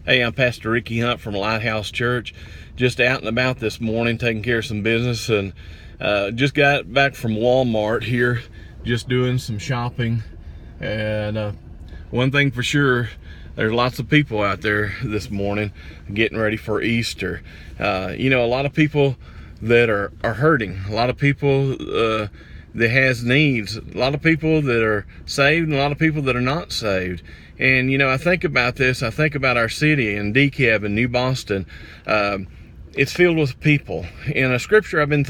Hey, I'm Pastor Ricky Hunt from Lighthouse Church. Just out and about this morning, taking care of some business, and just got back from Walmart here, just doing some shopping. And one thing for sure, there's lots of people out there this morning getting ready for Easter. A lot of people that are hurting, a lot of people that has needs, a lot of people that are saved, and a lot of people that are not saved. And I think about this, I think about our city in DeKalb in New Boston. It's filled with people. In a scripture I've been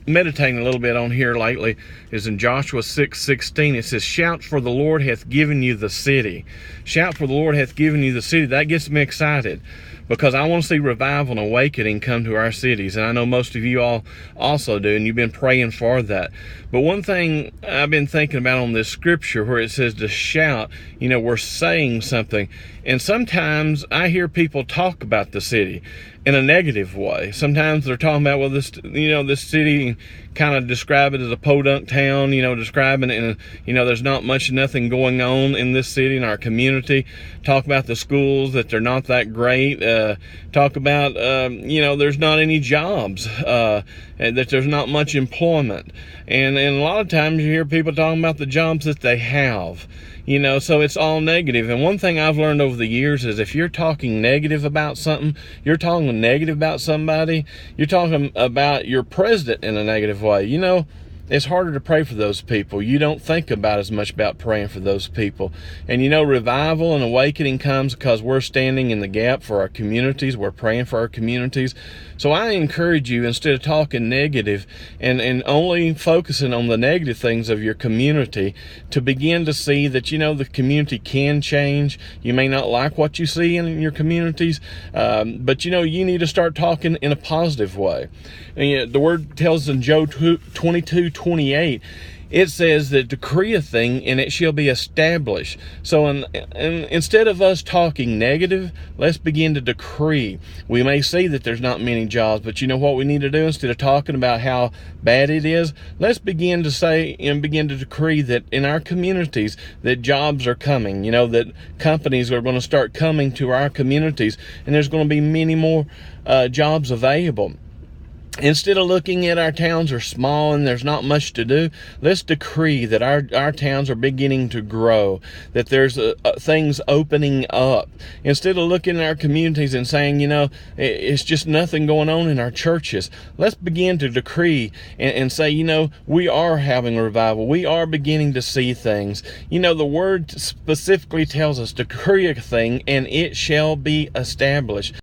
meditating a little bit on here lately is in Joshua 6:16. It says, "Shout, for the Lord hath given you the city." Shout, for the Lord hath given you the city. That gets me excited, because I want to see revival and awakening come to our cities. And I know most of you all also do, and you've been praying for that. But one thing I've been thinking about on this scripture where it says to shout, we're saying something. And sometimes I hear people talk about the city in a negative way. Sometimes they're talking about, well, this city, kind of describe it as a podunk town, describing it, and there's not nothing going on in this city, in our community. Talk about the schools, that they're not that great. Talk about, there's not any jobs, and that there's not much employment. And a lot of times you hear people talking about the jobs that they have. So it's all negative. And one thing I've learned over the years is if you're talking negative about something, you're talking negative about somebody, you're talking about your president in a negative way. It's harder to pray for those people. You don't think about as much about praying for those people. And revival and awakening comes because we're standing in the gap for our communities. We're praying for our communities. So I encourage you, instead of talking negative and only focusing on the negative things of your community, to begin to see that, the community can change. You may not like what you see in your communities, but you need to start talking in a positive way. And, the word tells in Job 22:28, it says that decree a thing and it shall be established. So instead of us talking negative, let's begin to decree. We may see that there's not many jobs, but what we need to do, instead of talking about how bad it is, let's begin to say and begin to decree that in our communities that jobs are coming, that companies are going to start coming to our communities, and there's going to be many more jobs available. Instead of looking at our towns are small and there's not much to do, let's decree that our towns are beginning to grow, that there's things opening up. Instead of looking at our communities and saying, it's just nothing going on in our churches, let's begin to decree and say, we are having a revival. We are beginning to see things. The word specifically tells us, decree a thing and it shall be established.